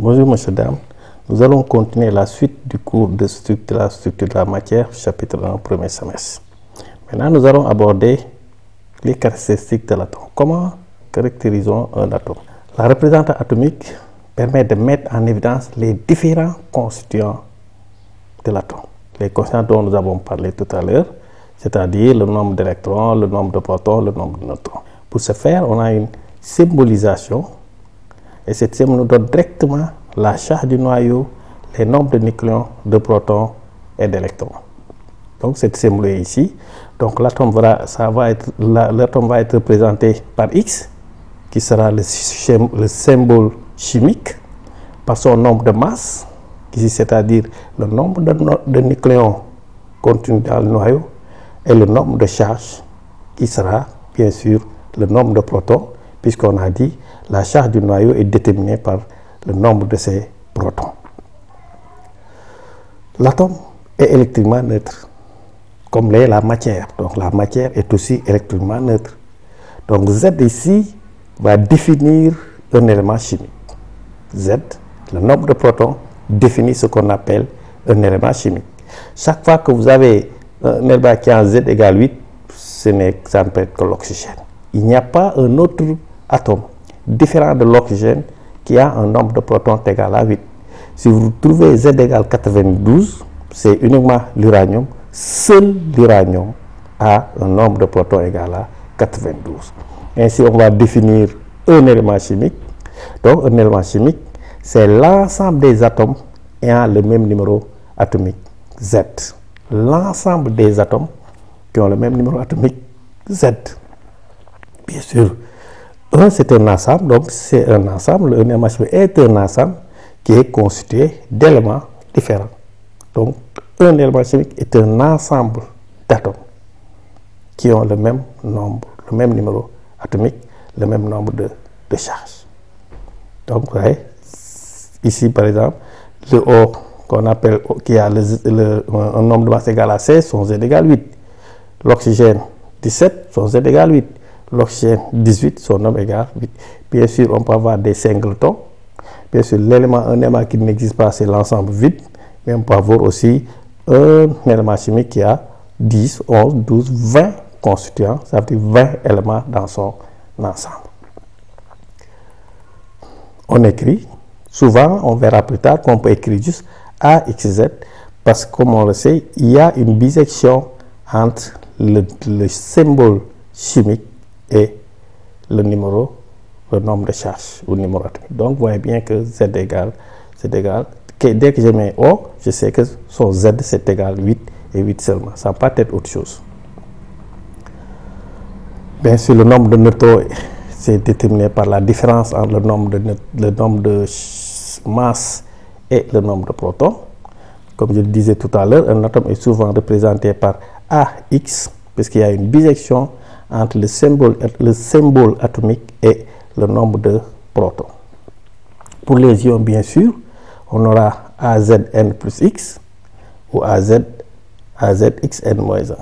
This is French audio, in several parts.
Bonjour monsieur, dame. Nous allons continuer la suite du cours de la structure de la matière, chapitre 1, premier semestre. Maintenant, nous allons aborder les caractéristiques de l'atome. Comment caractérisons un atome? La représentation atomique permet de mettre en évidence les différents constituants de l'atome. Les constituants dont nous avons parlé tout à l'heure, c'est-à-dire le nombre d'électrons, le nombre de protons, le nombre de neutrons. Pour ce faire, on a une symbolisation, et cette symbole nous donne directement la charge du noyau, les nombres de nucléons, de protons et d'électrons. Donc cette symbole est ici. Donc l'atome va être représenté par X, qui sera le symbole chimique, par son nombre de masse, ici c'est-à-dire le nombre de nucléons contenus dans le noyau, et le nombre de charges, qui sera bien sûr le nombre de protons, puisqu'on a dit la charge du noyau est déterminée par le nombre de ses protons. L'atome est électriquement neutre, comme l'est la matière. Donc la matière est aussi électriquement neutre. Donc Z ici va définir un élément chimique. Z, le nombre de protons, définit ce qu'on appelle un élément chimique. Chaque fois que vous avez un élément qui a un Z égale 8, ça ne peut être que l'oxygène. Il n'y a pas un autre atome différent de l'oxygène qui a un nombre de protons égal à 8. Si vous trouvez Z égale 92, c'est uniquement l'uranium. Seul l'uranium a un nombre de protons égal à 92. Ainsi, on va définir un élément chimique. Donc, un élément chimique, c'est l'ensemble des atomes ayant le même numéro atomique, Z. L'ensemble des atomes qui ont le même numéro atomique, Z. Bien sûr, c'est un ensemble, donc c'est un ensemble. Un élément chimique est un ensemble qui est constitué d'éléments différents. Donc, un élément chimique est un ensemble d'atomes qui ont le même nombre, le même numéro atomique, le même nombre de charges. Donc, vous voyez, ici par exemple, le O qu'on appelle, qui a un nombre de masse égal à 16, son Z égale 8. L'oxygène 17, son Z égale 8. L'oxygène 18, son nombre égale 8. Bien sûr, on peut avoir des singletons. Bien sûr, un élément qui n'existe pas, c'est l'ensemble vide. Mais on peut avoir aussi un élément chimique qui a 10, 11, 12, 20 constituants. Ça veut dire 20 éléments dans son ensemble. On écrit. Souvent, on verra plus tard qu'on peut écrire juste AXZ parce que, comme on le sait, il y a une bisection entre le symbole chimique et le nombre de charges ou le numéro atomique. Donc, vous voyez bien que Z égale, dès que je mets O, je sais que son Z c'est égal 8 et 8 seulement. Ça ne peut pas être autre chose. Bien sûr, le nombre de neutrons c'est déterminé par la différence entre le nombre de masse et le nombre de protons. Comme je le disais tout à l'heure, un atome est souvent représenté par AX, puisqu'il y a une bisection entre le symbole atomique et le nombre de protons. Pour les ions, bien sûr, on aura AZN plus X ou AZXN-1. Vous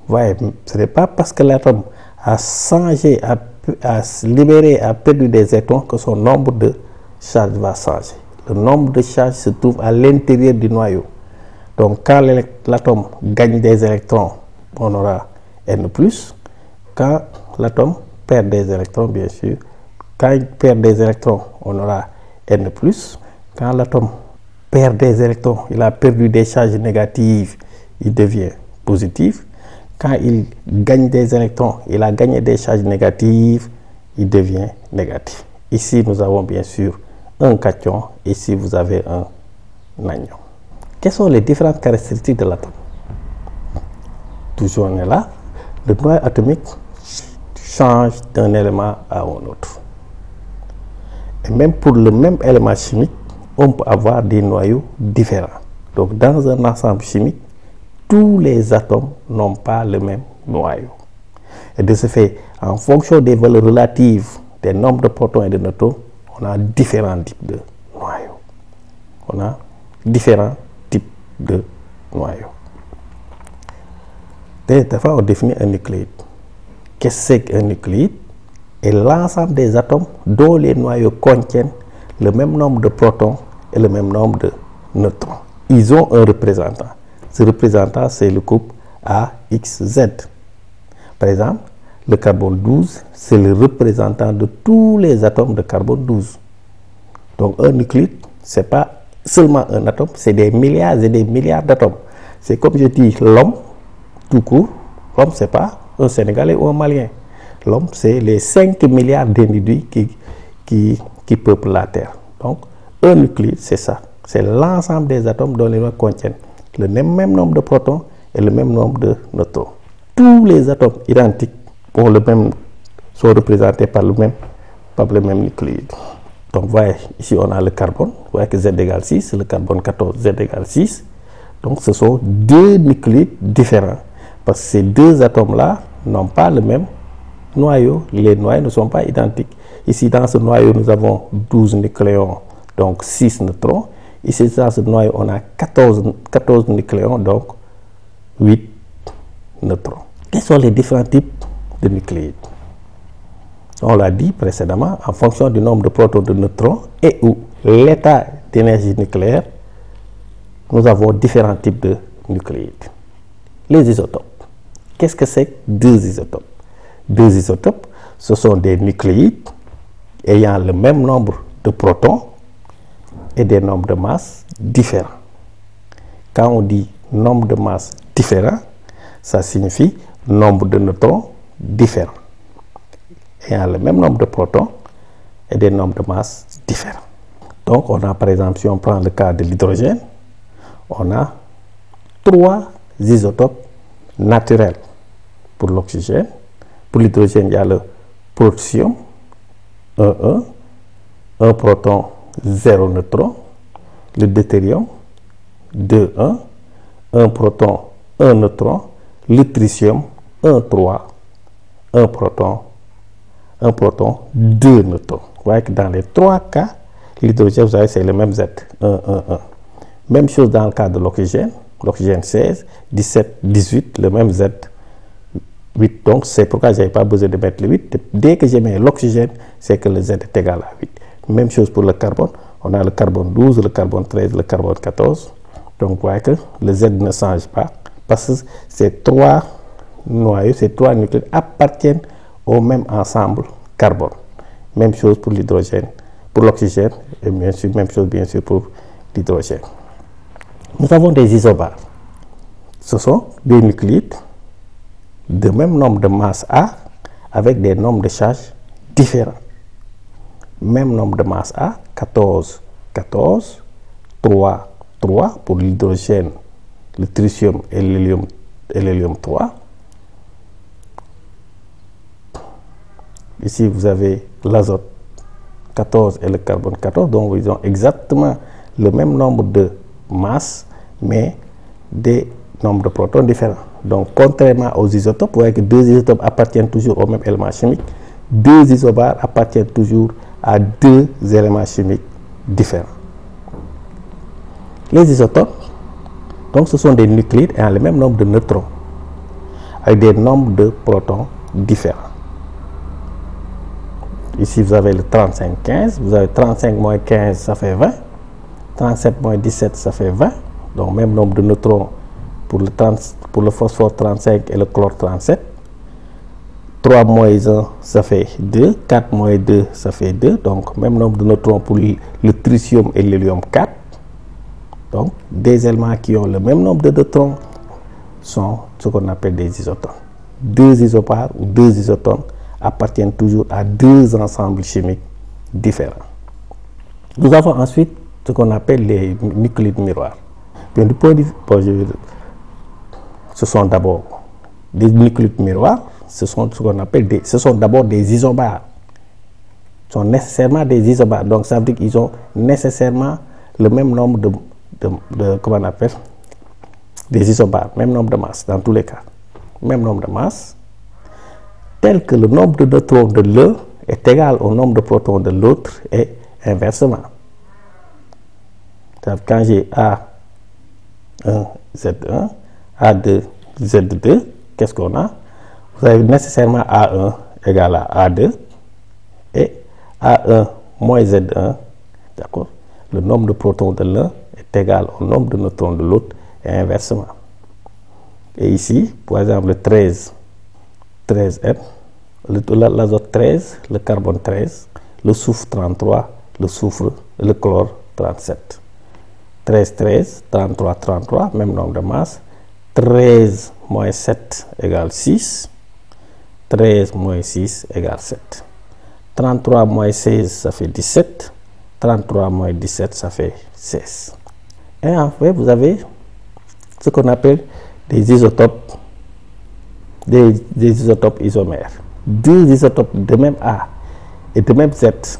voyez, ce n'est pas parce que l'atome a changé, a libéré, a perdu des électrons que son nombre de charges va changer. Le nombre de charges se trouve à l'intérieur du noyau. Donc, quand l'atome gagne des électrons, on aura N+. Quand l'atome perd des électrons, bien sûr, quand il perd des électrons, on aura N+. Quand l'atome perd des électrons, il a perdu des charges négatives, il devient positif. Quand il gagne des électrons, il a gagné des charges négatives, il devient négatif. Ici, nous avons bien sûr un cation. Ici, vous avez un anion. Quelles sont les différentes caractéristiques de l'atome? Toujours on est là. Le noyau atomique change d'un élément à un autre. Et même pour le même élément chimique, on peut avoir des noyaux différents. Donc, dans un ensemble chimique, tous les atomes n'ont pas le même noyau. Et de ce fait, en fonction des valeurs relatives des nombres de protons et de neutrons, on a différents types de noyaux. On a différents types de noyaux. Des fois, on définit un nucléide. Qu'est-ce que c'est qu'un nucléide? Et l'ensemble des atomes dont les noyaux contiennent le même nombre de protons et le même nombre de neutrons. Ils ont un représentant. Ce représentant, c'est le couple AXZ. Par exemple, le carbone 12, c'est le représentant de tous les atomes de carbone 12. Donc un nucléide, ce n'est pas seulement un atome, c'est des milliards et des milliards d'atomes. C'est comme je dis l'homme, tout court. L'homme, ce n'est pas un Sénégalais ou un Malien. L'homme, c'est les 5 milliards d'individus qui peuplent la Terre. Donc, un nucléide, c'est ça. C'est l'ensemble des atomes dont les noyaux contiennent le même nombre de protons et le même nombre de neutrons. Tous les atomes identiques ont sont représentés par le même nucléide. Donc, vous voyez, ici, on a le carbone. Vous voyez que Z égale 6, le carbone 14, Z égale 6. Donc, ce sont deux nucléides différents. Parce que ces deux atomes-là n'ont pas le même noyau. Les noyaux ne sont pas identiques. Ici, dans ce noyau, nous avons 12 nucléons, donc 6 neutrons. Ici, dans ce noyau, on a 14 nucléons, donc 8 neutrons. Quels sont les différents types de nucléides? On l'a dit précédemment, en fonction du nombre de protons, de neutrons et ou l'état d'énergie nucléaire, nous avons différents types de nucléides. Les isotopes. Qu'est-ce que c'est que deux isotopes? Deux isotopes, ce sont des nucléides ayant le même nombre de protons et des nombres de masse différents. Quand on dit nombre de masse différent, ça signifie nombre de neutrons différents, ayant le même nombre de protons et des nombres de masse différents. Donc, on a par exemple, si on prend le cas de l'hydrogène, on a 3 isotopes naturels pour l'oxygène. Pour l'hydrogène, il y a le protosium 1,1, un proton 0 neutron, le deutérium 2,1, un proton 1 neutron, le tritium 1,3, un proton 2 neutrons. Vous voyez que dans les 3 cas, l'hydrogène, vous savez, c'est le même Z, 1, 1, 1. Même chose dans le cas de l'oxygène, 16, 17, 18, le même Z, 8. Donc, c'est pourquoi je n'avais pas besoin de mettre le 8. Dès que je mets l'oxygène, c'est que le Z est égal à 8. Même chose pour le carbone. On a le carbone 12, le carbone 13, le carbone 14. Donc, vous voyez que le Z ne change pas parce que ces 3 noyaux, ces 3 nucléides appartiennent au même ensemble carbone. Même chose pour l'hydrogène, pour l'oxygène, et bien sûr, même chose bien sûr pour l'hydrogène. Nous avons des isobars. Ce sont des nucléides de même nombre de masse A avec des nombres de charge différents. Même nombre de masse A, 14, 14, 3, 3 pour l'hydrogène, le tritium et l'hélium 3. Ici, vous avez l'azote 14 et le carbone 14, donc ils ont exactement le même nombre de masses, mais des nombres de protons différents. Donc, contrairement aux isotopes, vous voyez que deux isotopes appartiennent toujours au même élément chimique. Deux isobars appartiennent toujours à deux éléments chimiques différents. Les isotopes, donc, ce sont des nucléides ayant le même nombre de neutrons, avec des nombres de protons différents. Ici, vous avez le 35-15, vous avez 35 moins 15, ça fait 20. 37 moins 17, ça fait 20. Donc, même nombre de neutrons pour le phosphore 35 et le chlore 37. 3 moins 1, ça fait 2. 4 moins 2, ça fait 2. Donc, même nombre de neutrons pour le tritium et l'hélium 4. Donc, des éléments qui ont le même nombre de neutrons sont ce qu'on appelle des isotones. Deux isobars ou deux isotones appartiennent toujours à deux ensembles chimiques différents. Nous avons ensuite ce qu'on appelle les nucléides miroirs. Bien, du point de vue, ce sont d'abord des nucléides miroirs, ce sont ce qu'on appelle ce sont d'abord des isobars. Ce sont nécessairement des isobars. Donc, ça veut dire qu'ils ont nécessairement le même nombre comment on appelle, des isobars, même nombre de masses dans tous les cas. Même nombre de masses, tel que le nombre de neutrons de l'un est égal au nombre de protons de l'autre et inversement. Quand j'ai A1, Z1, A2, Z2, qu'est-ce qu'on a? Vous avez nécessairement A1 égal à A2 et A1 moins Z1, d'accord? le nombre de protons de l'un est égal au nombre de neutrons de l'autre et inversement. Et ici, par exemple, le 13N, l'azote 13, le carbone 13, le soufre 33, le chlore 37. 13, 13, 33, 33, même nombre de masse. 13 moins 7 égale 6. 13 moins 6 égale 7. 33 moins 16, ça fait 17. 33 moins 17, ça fait 16. Et en fait, vous avez ce qu'on appelle des isotopes, des isotopes isomères. Deux isotopes de même A et de même Z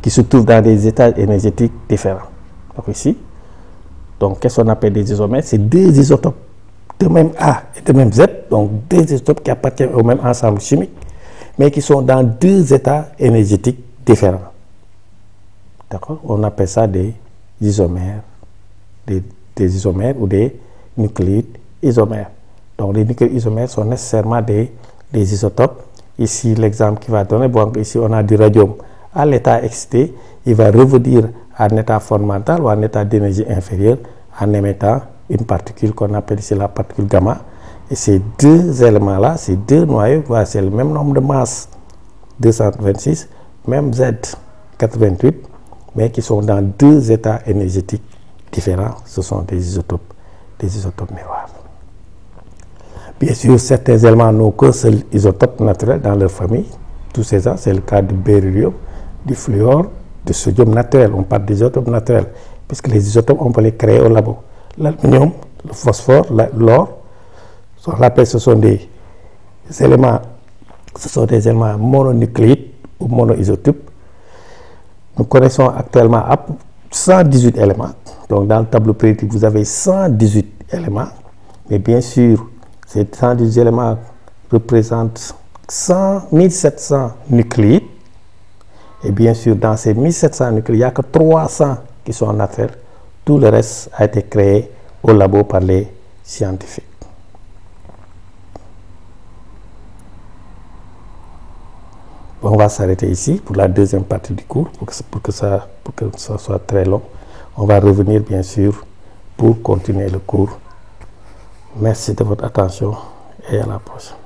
qui se trouvent dans des états énergétiques différents. Donc ici, donc qu'est-ce qu'on appelle des isomères? C'est deux isotopes de même A et de même Z, donc deux isotopes qui appartiennent au même ensemble chimique, mais qui sont dans deux états énergétiques différents. D'accord? On appelle ça des isomères, des isomères ou des nucléides isomères. Donc les nucléides isomères sont nécessairement des isotopes. Ici, l'exemple qui va donner, bon, ici on a du radium à l'état excité, il va revenir à un état fondamental ou à un état d'énergie inférieure en émettant une particule qu'on appelle ici la particule gamma. Et ces deux éléments-là, ces deux noyaux, voilà, c'est le même nombre de masses, 226, même Z, 88, mais qui sont dans deux états énergétiques différents. Ce sont des isotopes miroirs. Bien sûr, certains éléments n'ont qu'un seul isotope naturel dans leur famille. Tous ces gens, c'est le cas du beryllium, du fluor, du sodium naturel. On parle d'isotopes naturels, puisque les isotopes, on peut les créer au labo. L'aluminium, le phosphore, l'or, ce sont des éléments mononucléides ou monoisotopes. Nous connaissons actuellement 118 éléments. Donc dans le tableau périodique, vous avez 118 éléments. Mais bien sûr, ces 118 éléments représentent 1700 nucléides. Et bien sûr, dans ces 1700 nucléides, il n'y a que 300 qui sont naturels. Tout le reste a été créé au labo par les scientifiques. On va s'arrêter ici pour la deuxième partie du cours, pour que ça soit très long. On va revenir bien sûr pour continuer le cours. Merci de votre attention et à la prochaine.